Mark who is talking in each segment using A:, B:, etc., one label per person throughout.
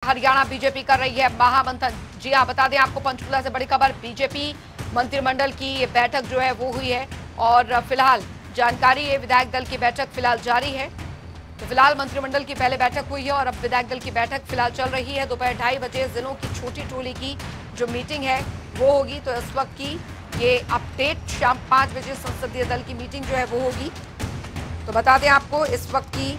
A: Haryana BJP कर रही है महामंथन। जी हाँ, बता दें आपको पंचकुला से बड़ी खबर, बीजेपी मंत्रिमंडल की ये बैठक जो है वो हुई है और फिलहाल जानकारी है विधायक दल की बैठक फिलहाल जारी है। तो फिलहाल मंत्रिमंडल की पहले बैठक हुई है और अब विधायक दल की बैठक फिलहाल चल रही है। दोपहर 2:30 बजे जिलों की छोटी टोली की जो मीटिंग है वो होगी। तो इस वक्त की ये अपडेट, शाम 5 बजे संसदीय दल की मीटिंग जो है वो होगी। तो बता दें आपको इस वक्त की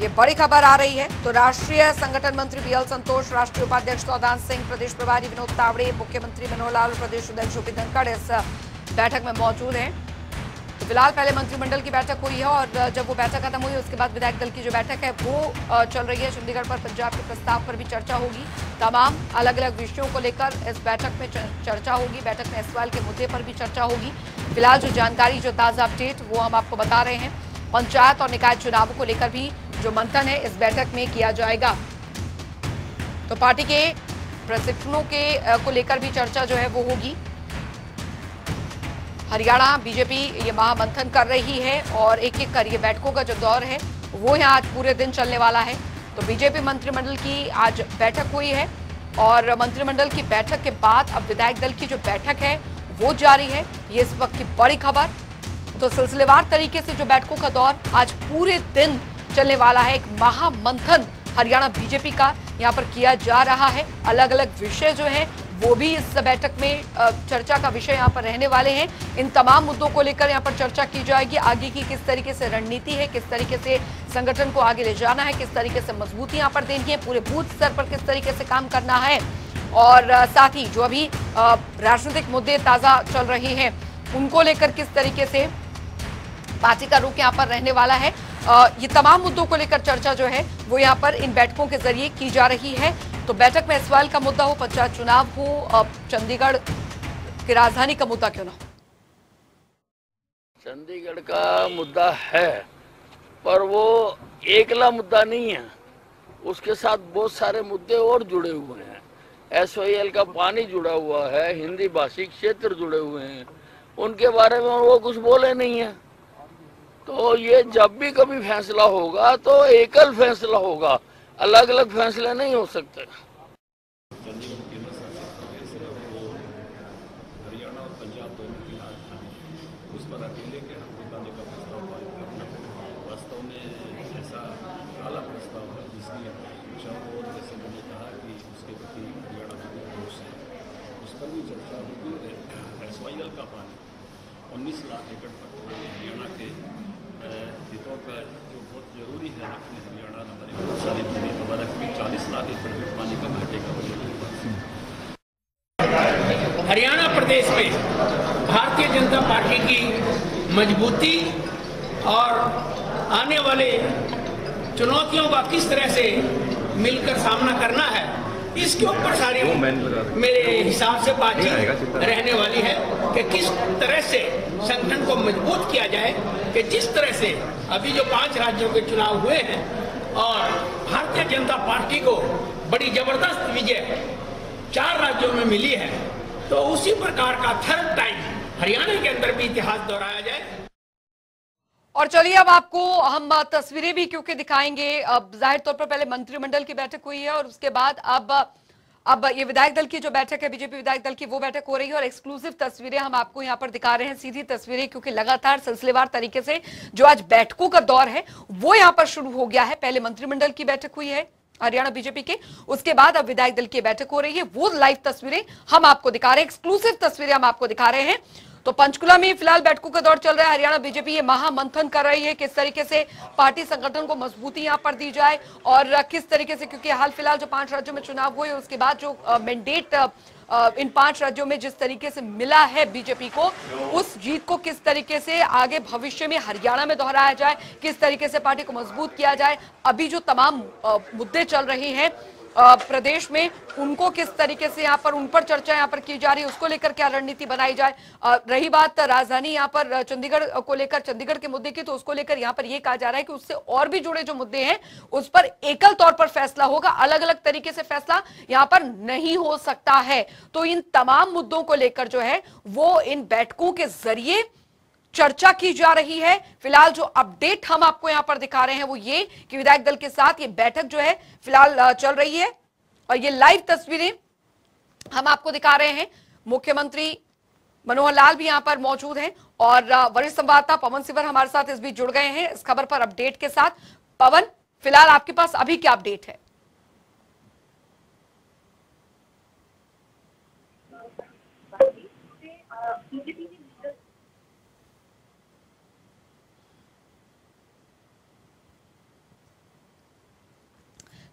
A: ये बड़ी खबर आ रही है। तो राष्ट्रीय संगठन मंत्री बीएल संतोष, राष्ट्रीय उपाध्यक्ष सौदान सिंह, प्रदेश प्रभारी विनोद तावड़े, मुख्यमंत्री मनोहर लाल, प्रदेश अध्यक्ष ओपी धनखड़ इस बैठक में मौजूद हैं। तो फिलहाल पहले मंत्रिमंडल की बैठक हुई है और जब वो बैठक खत्म हुई उसके बाद विधायक दल की जो बैठक है वो चल रही है। चंडीगढ़ पर पंजाब के प्रस्ताव पर भी चर्चा होगी। तमाम अलग अलग विषयों को लेकर इस बैठक में चर्चा होगी। बैठक में सवाल के मुद्दे पर भी चर्चा होगी। फिलहाल जो जानकारी, जो ताजा अपडेट वो हम आपको बता रहे हैं। पंचायत और निकाय चुनावों को लेकर भी जो मंथन है इस बैठक में किया जाएगा। तो पार्टी के प्रशिक्षणों के को लेकर भी चर्चा जो है वो होगी। हरियाणा बीजेपी ये महामंथन कर रही है और एक एक कर ये बैठकों का जो दौर है वो यहाँ आज पूरे दिन चलने वाला है। तो बीजेपी मंत्रिमंडल की आज बैठक हुई है और मंत्रिमंडल की बैठक के बाद अब विधायक दल की जो बैठक है वो जारी है। ये इस वक्त की बड़ी खबर। तो सिलसिलेवार तरीके से जो बैठकों का दौर आज पूरे दिन चलने वाला है। एक महामंथन हरियाणा बीजेपी का यहाँ पर किया जा रहा है। अलग अलग विषय जो हैं वो भी इस बैठक में चर्चा का विषय यहाँ पर रहने वाले हैं। इन तमाम मुद्दों को लेकर यहाँ पर चर्चा की जाएगी। आगे की किस तरीके से रणनीति है, किस तरीके से संगठन को आगे ले जाना है, किस तरीके से मजबूती यहाँ पर देनी है, पूरे बूथ स्तर पर किस तरीके से काम करना है और साथ ही जो अभी राजनीतिक मुद्दे ताजा चल रहे हैं उनको लेकर किस तरीके से पार्टी का रुख यहाँ पर रहने वाला है। ये तमाम मुद्दों को लेकर चर्चा जो है वो यहाँ पर इन बैठकों के जरिए की जा रही है। तो बैठक में सवाल का मुद्दा हो, पंचायत चुनाव हो, चंडीगढ़ की राजधानी का मुद्दा क्यों ना हो।
B: चंडीगढ़ का मुद्दा है पर वो एकला मुद्दा नहीं है, उसके साथ बहुत सारे मुद्दे और जुड़े हुए हैं। एसवाईएल का पानी जुड़ा हुआ है, हिंदी भाषी क्षेत्र जुड़े हुए हैं, उनके बारे में वो कुछ बोले नहीं है। तो ये जब भी कभी फैसला होगा तो एकल फैसला होगा, अलग अलग फैसले नहीं हो सकते।
C: चंडीगढ़ केंद्र शासित प्रदेश है, वो हरियाणा और पंजाब दोनों की राजधानी, उस पर अकेले के हाथ निकालने का प्रस्ताव पारित करना वास्तव में ऐसा काला प्रस्ताव है जिसकी चारों ओर, जैसे मैंने कहा कि उसके प्रति हरियाणा में दोष है, उस पर भी चर्चा होगी। एसवाईएल का पानी 19 लाख एकड़ पर हरियाणा के हितों का जो बहुत जरूरी है अपने हरियाणा हमारे बहुत सारी भूमि हमारा 40 लाख एकड़ में पानी का घाटे का।
D: हरियाणा प्रदेश में भारतीय जनता पार्टी की मजबूती और आने वाले चुनौतियों का किस तरह से मिलकर सामना करना है, इसके ऊपर सारी मेरे हिसाब से बातचीत रहने वाली है कि किस तरह से संगठन को मजबूत किया जाए। कि जिस तरह से अभी जो 5 राज्यों के चुनाव हुए हैं और भारतीय जनता पार्टी को बड़ी जबरदस्त विजय 4 राज्यों में मिली है, तो उसी प्रकार का थर्ड टाइम हरियाणा के अंदर भी इतिहास दोहराया जाए।
A: और चलिए अब आपको हम तस्वीरें भी क्योंकि दिखाएंगे। अब जाहिर तौर पर पहले मंत्रिमंडल की बैठक हुई है और उसके बाद अब ये विधायक दल की जो बैठक है, बीजेपी विधायक दल की, वो बैठक हो रही है और एक्सक्लूसिव तस्वीरें हम आपको यहाँ पर दिखा रहे हैं, सीधी तस्वीरें, क्योंकि लगातार सिलसिलेवार तरीके से जो आज बैठकों का दौर है वो यहाँ पर शुरू हो गया है। पहले मंत्रिमंडल की बैठक हुई है हरियाणा बीजेपी के, उसके बाद अब विधायक दल की बैठक हो रही है। वो लाइव तस्वीरें हम आपको दिखा रहे हैं, एक्सक्लूसिव तस्वीरें हम आपको दिखा रहे हैं। तो पंचकुला में फिलहाल बैठकों का दौर चल रहा है। हरियाणा बीजेपी ये महामंथन कर रही है किस तरीके से पार्टी संगठन को मजबूती यहां पर दी जाए और किस तरीके से, क्योंकि हाल फिलहाल जो 5 राज्यों में चुनाव हुए उसके बाद जो मैंडेट इन 5 राज्यों में जिस तरीके से मिला है बीजेपी को, उस जीत को किस तरीके से आगे भविष्य में हरियाणा में दोहराया जाए, किस तरीके से पार्टी को मजबूत किया जाए। अभी जो तमाम मुद्दे चल रहे हैं प्रदेश में, उनको किस तरीके से यहाँ पर उन पर चर्चा यहाँ पर की जा रही है, उसको लेकर क्या रणनीति बनाई जाए। रही बात राजधानी यहाँ पर चंडीगढ़ को लेकर, चंडीगढ़ के मुद्दे की, तो उसको लेकर यहाँ पर ये कहा जा रहा है कि उससे और भी जुड़े जो मुद्दे हैं उस पर एकल तौर पर फैसला होगा, अलग अलग तरीके से फैसला यहाँ पर नहीं हो सकता है। तो इन तमाम मुद्दों को लेकर जो है वो इन बैठकों के जरिए चर्चा की जा रही है। फिलहाल जो अपडेट हम आपको यहां पर दिखा रहे हैं वो ये कि विधायक दल के साथ ये बैठक जो है फिलहाल चल रही है और ये लाइव तस्वीरें हम आपको दिखा रहे हैं। मुख्यमंत्री मनोहर लाल भी यहां पर मौजूद हैं और वरिष्ठ संवाददाता पवन सिवर हमारे साथ इस बीच जुड़ गए हैं इस खबर पर अपडेट के साथ। पवन, फिलहाल आपके पास अभी क्या अपडेट है?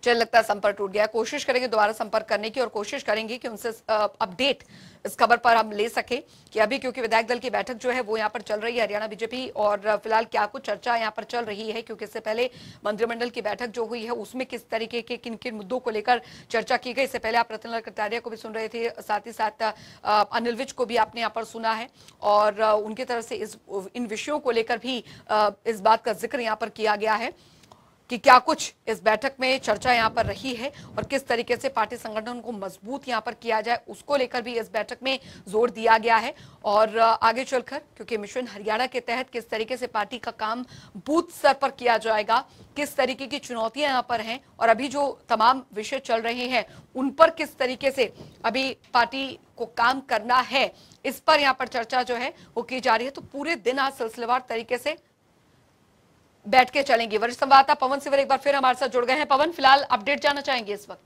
A: चल लगता है संपर्क टूट गया। कोशिश करेंगे दोबारा संपर्क करने की और कोशिश करेंगे कि उनसे अपडेट इस खबर पर हम ले सके कि अभी क्योंकि विधायक दल की बैठक जो है वो यहाँ पर चल रही है हरियाणा बीजेपी और फिलहाल क्या कुछ चर्चा यहाँ पर चल रही है, क्योंकि इससे पहले मंत्रिमंडल की बैठक जो हुई है उसमें किस तरीके के किन किन मुद्दों को लेकर चर्चा की गई। इससे पहले आप रतनलाल कटारिया को भी सुन रहे थे, साथ ही साथ अनिल विज को भी आपने यहाँ पर सुना है और उनकी तरफ से इन विषयों को लेकर भी इस बात का जिक्र यहाँ पर किया गया है कि क्या कुछ इस बैठक में चर्चा यहां पर रही है और किस तरीके से पार्टी संगठन को मजबूत यहां पर किया जाए उसको लेकर भी इस बैठक में जोर दिया गया है। और आगे चलकर क्योंकि मिशन हरियाणा के तहत किस तरीके से पार्टी का काम बूथ स्तर पर किया जाएगा, किस तरीके की चुनौतियां यहां पर हैं और अभी जो तमाम विषय चल रहे हैं उन पर किस तरीके से अभी पार्टी को काम करना है, इस पर यहाँ पर चर्चा जो है वो की जा रही है। तो पूरे दिन आज सिलसिलेवार तरीके से बैठ के चलेंगे। वरिष्ठ संवाददाता पवन सिवर एक बार फिर हमारे साथ जुड़ गए हैं। पवन, फिलहाल अपडेट जानना चाहेंगे इस वक्त?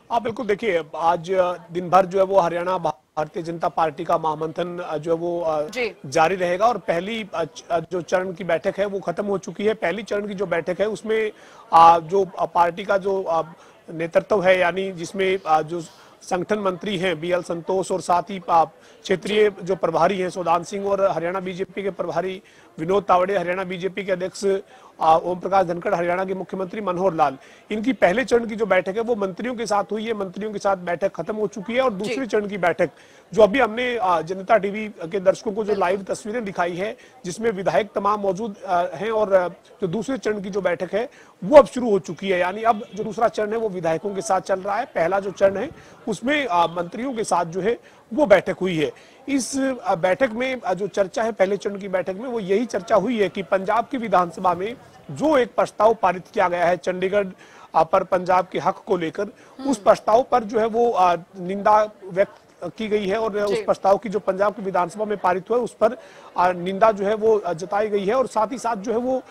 E: हाँ बिल्कुल, देखिए आज दिन भर जो है वो हरियाणा भारतीय जनता पार्टी का महामंथन जो है वो जारी रहेगा और पहली जो चरण की बैठक है वो खत्म हो चुकी है। पहली चरण की जो बैठक है उसमें जो पार्टी का जो नेतृत्व है, यानी जिसमें जो संगठन मंत्री हैं बीएल संतोष और साथ ही क्षेत्रीय जो प्रभारी हैं सौदान सिंह और हरियाणा बीजेपी के प्रभारी विनोद तावड़े, हरियाणा बीजेपी के अध्यक्ष ओम प्रकाश धनखड़, हरियाणा के मुख्यमंत्री मनोहर लाल, इनकी पहले चरण की जो बैठक है वो मंत्रियों के साथ हुई है। मंत्रियों के साथ बैठक खत्म हो चुकी है और दूसरे चरण की बैठक जो अभी हमने जनता टीवी के दर्शकों को जो लाइव तस्वीरें दिखाई है जिसमें विधायक तमाम मौजूद हैं और जो दूसरे चरण की जो बैठक है वो अब शुरू हो चुकी है। यानी अब जो दूसरा चरण है वो विधायकों के साथ चल रहा है। पहला जो चरण है उसमें मंत्रियों के साथ जो है वो बैठक हुई है। इस बैठक में जो चर्चा है पहले चरण की बैठक में वो यही चर्चा हुई है कि पंजाब की विधानसभा में जो एक प्रस्ताव पारित किया गया है चंडीगढ़ पर पंजाब के हक को लेकर, उस प्रस्ताव पर जो है वो निंदा व्यक्त की गई है और उस प्रस्ताव की जो पंजाब की विधानसभा में पारित हुआ है उस पर निंदा जो है वो जताई गई है। और साथ ही साथ जो है वो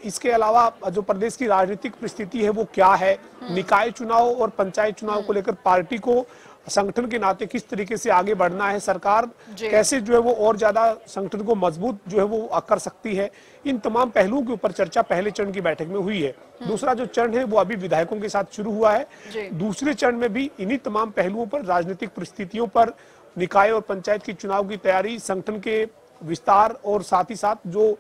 E: इसके अलावा जो प्रदेश की राजनीतिक परिस्थिति है वो क्या है, निकाय चुनाव और पंचायत चुनाव को लेकर पार्टी को संगठन के नाते किस तरीके से आगे बढ़ना है, सरकार कैसे जो है वो और ज्यादा संगठन को मजबूत जो है वो कर सकती है, इन तमाम पहलुओं के ऊपर चर्चा पहले चरण की बैठक में हुई है। दूसरा जो चरण है वो अभी विधायकों के साथ शुरू हुआ है। दूसरे चरण में भी इन्हीं तमाम पहलुओं पर, राजनीतिक परिस्थितियों पर, निकाय और पंचायत की चुनाव की तैयारी, संगठन के विस्तार और साथ ही साथ जो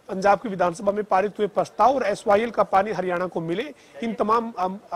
E: पंजाब की विधानसभा में पारित हुए प्रस्ताव और एसवाईएल का पानी हरियाणा को मिले, इन तमाम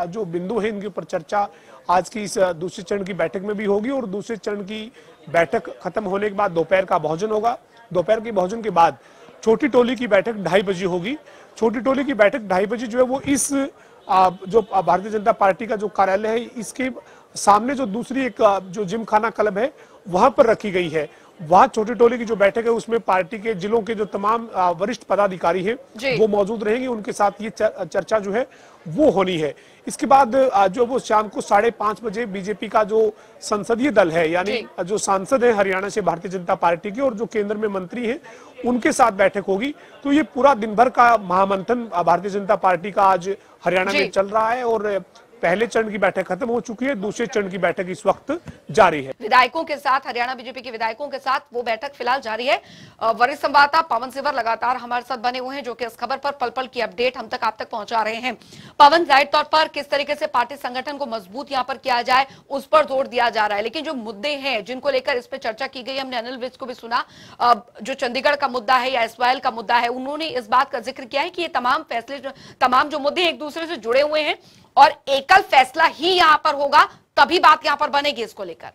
E: जो बिंदु है इनके ऊपर चर्चा आज की इस दूसरे चरण की बैठक में भी होगी। और दूसरे चरण की बैठक खत्म होने के बाद दोपहर का भोजन होगा। दोपहर के भोजन के बाद छोटी टोली की बैठक 2:30 बजे होगी। छोटी टोली की बैठक 2:30 बजे जो है वो इस जो भारतीय जनता पार्टी का जो कार्यालय है इसके सामने जो दूसरी एक जो जिम खाना क्लब है वहां पर रखी गई है। वहां छोटी टोली की जो बैठक है उसमें पार्टी के जिलों के जो तमाम वरिष्ठ पदाधिकारी हैं वो मौजूद रहेंगे, उनके साथ ये चर्चा जो है वो होनी है। इसके बाद जो वो शाम को 5:30 बजे बीजेपी का जो संसदीय दल है, यानी जो सांसद है हरियाणा से भारतीय जनता पार्टी के और जो केंद्र में मंत्री हैं उनके साथ बैठक होगी। तो ये पूरा दिन भर का महामंथन भारतीय जनता पार्टी का आज हरियाणा में चल रहा है और पहले चरण की बैठक खत्म हो चुकी है, दूसरे चरण की बैठक इस वक्त जारी है।
A: विधायकों के साथ, हरियाणा बीजेपी के विधायकों के साथ वो बैठक फिलहाल जारी है। वरिष्ठ संवाददाता पवन सिवर लगातार हमारे साथ बने हुए हैं जो कि इस खबर पर पल पल की अपडेट हम तक आप तक पहुंचा रहे हैं। पवन, जाहिर तौर पर किस तरीके से पार्टी संगठन को मजबूत यहाँ पर किया जाए उस पर जोर दिया जा रहा है, लेकिन जो मुद्दे हैं जिनको लेकर इस पर चर्चा की गई, हमने अनिल विज को भी सुना, जो चंडीगढ़ का मुद्दा है या एसवाईएल का मुद्दा है, उन्होंने इस बात का जिक्र किया है कि ये तमाम फैसले, तमाम जो मुद्दे एक दूसरे से जुड़े हुए हैं और एकल फैसला ही यहां पर होगा तभी बात यहां पर बनेगी इसको लेकर।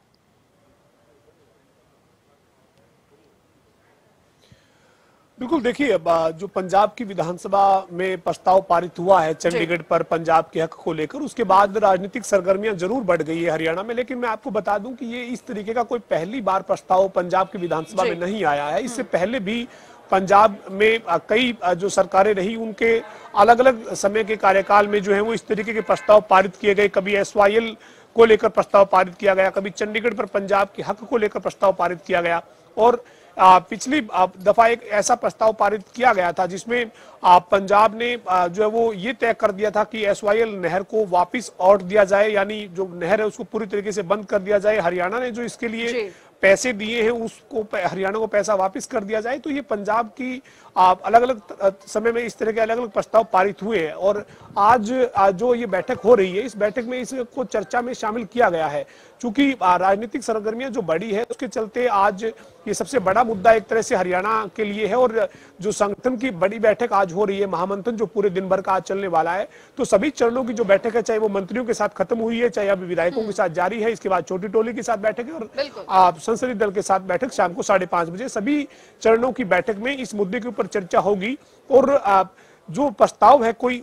E: बिल्कुल, देखिए अब जो पंजाब की विधानसभा में प्रस्ताव पारित हुआ है चंडीगढ़ पर पंजाब के हक को लेकर, उसके बाद राजनीतिक सरगर्मियां जरूर बढ़ गई है हरियाणा में। लेकिन मैं आपको बता दूं कि ये इस तरीके का कोई पहली बार प्रस्ताव पंजाब की विधानसभा में नहीं आया है। इससे पहले भी पंजाब में कई जो सरकारें रही, उनके अलग अलग समय के कार्यकाल में जो है वो इस तरीके के प्रस्ताव पारित किए गए। कभी SYL को लेकर प्रस्ताव पारित किया गया, कभी चंडीगढ़ पर पंजाब के हक को लेकर प्रस्ताव पारित किया गया। और पिछली दफा एक ऐसा प्रस्ताव पारित किया गया था जिसमें पंजाब ने जो है वो ये तय कर दिया था कि SYL नहर को वापस औट दिया जाए, यानी जो नहर है उसको पूरी तरीके से बंद कर दिया जाए। हरियाणा ने जो इसके लिए पैसे दिए हैं उसको हरियाणा को पैसा वापस कर दिया जाए। तो ये पंजाब की अलग अलग समय में इस तरह के अलग अलग प्रस्ताव पारित हुए हैं। और आज जो ये बैठक हो रही है, इस बैठक में इसको चर्चा में शामिल किया गया है। चूंकि राजनीतिक सरगर्मियां जो बड़ी है उसके चलते आज ये सबसे बड़ा मुद्दा एक तरह से हरियाणा के लिए है। और जो संगठन की बड़ी बैठक आज हो रही है, महामंथन जो पूरे दिन भर का आज चलने वाला है, तो सभी चरणों की जो बैठक है, चाहे वो मंत्रियों के साथ खत्म हुई है, चाहे अभी विधायकों के साथ जारी है, इसके बाद छोटी टोली के साथ बैठक है और संसदीय दल के साथ बैठक शाम को 5:30 बजे। सभी चरणों की बैठक में इस मुद्दे के ऊपर चर्चा होगी। और जो प्रस्ताव है, कोई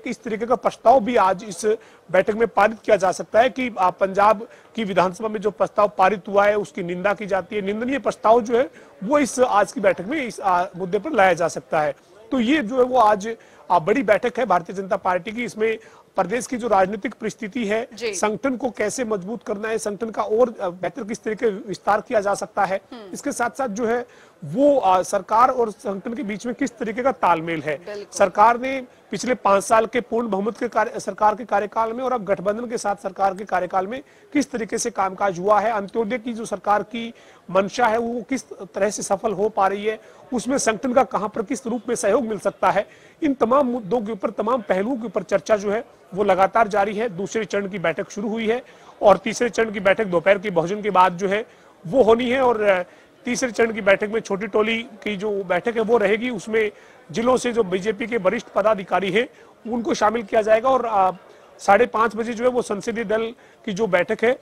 E: इस तरीके का प्रस्ताव भी आज इस बैठक में पारित किया जा सकता है कि पंजाब की विधानसभा में जो प्रस्ताव पारित हुआ है उसकी निंदा की जाती है। निंदनीय प्रस्ताव जो है वो इस आज की बैठक में इस मुद्दे पर लाया जा सकता है। तो ये जो है वो आज बड़ी बैठक है भारतीय जनता पार्टी की। इसमें प्रदेश की जो राजनीतिक परिस्थिति है, संगठन को कैसे मजबूत करना है, संगठन का और बेहतर किस तरीके विस्तार किया जा सकता है, इसके साथ साथ जो है वो सरकार और संगठन के बीच में किस तरीके का तालमेल है। सरकार ने पिछले 5 साल के पूर्ण बहुमत के सरकार के कार्यकाल में और अब गठबंधन के साथ सरकार के कार्यकाल में किस तरीके से कामकाज हुआ है, अंत्योदय की जो सरकार की मंशा है वो किस तरह से सफल हो पा रही है, उसमें संगठन का कहां पर किस रूप में सहयोग मिल सकता है, इन तमाम मुद्दों के ऊपर, तमाम पहलुओं के ऊपर चर्चा जो है वो लगातार जारी है। दूसरे चरण की बैठक शुरू हुई है और तीसरे चरण की बैठक दोपहर के भोजन के बाद जो है वो होनी है। और तीसरे चरण की बैठक में छोटी टोली की जो बैठक है वो रहेगी, उसमें जिलों से जो बीजेपी के वरिष्ठ पदाधिकारी हैं उनको शामिल किया जाएगा। और 5:30 बजे जो है वो संसदीय दल की जो बैठक है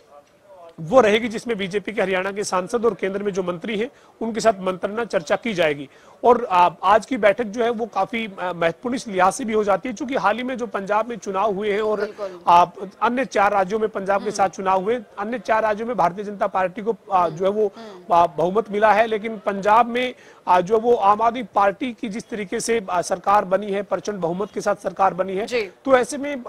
E: वो रहेगी, जिसमें बीजेपी के हरियाणा के सांसद और केंद्र में जो मंत्री हैं उनके साथ मंत्रणा चर्चा की जाएगी। और आज की बैठक जो है वो काफी महत्वपूर्ण इस लिहाज से भी हो जाती है क्योंकि हाल ही में जो पंजाब में चुनाव हुए हैं और अन्य 4 राज्यों में पंजाब के साथ चुनाव हुए, अन्य 4 राज्यों में भारतीय जनता पार्टी को जो है वो बहुमत मिला है। लेकिन पंजाब में जो वो आम आदमी पार्टी की जिस तरीके से सरकार बनी है, प्रचंड बहुमत के साथ सरकार बनी है, तो ऐसे में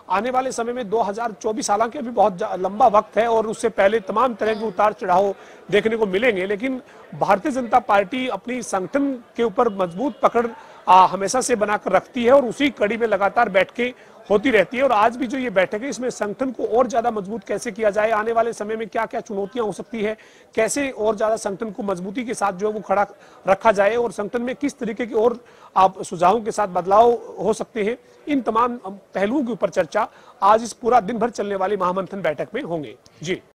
E: आने वाले समय में 2024 हालांकि अभी बहुत लंबा वक्त है और उससे पहले तमाम तरह के उतार चढ़ाव देखने को मिलेंगे। लेकिन भारतीय जनता पार्टी अपनी संगठन के ऊपर मजबूत पकड़ हमेशा से बनाकर रखती है और उसी कड़ी में लगातार बैठकें होती रहती है। और आज भी जो ये बैठक है इसमें संगठन को और ज्यादा मजबूत कैसे किया जाए, आने वाले समय में क्या क्या चुनौतियां हो सकती है, कैसे और ज्यादा संगठन को मजबूती के साथ जो है वो खड़ा रखा जाए और संगठन में किस तरीके के और आप सुझावों के साथ बदलाव हो सकते हैं, इन तमाम पहलुओं के ऊपर चर्चा आज इस पूरा दिन भर चलने वाली महामंथन बैठक में होंगे। जी।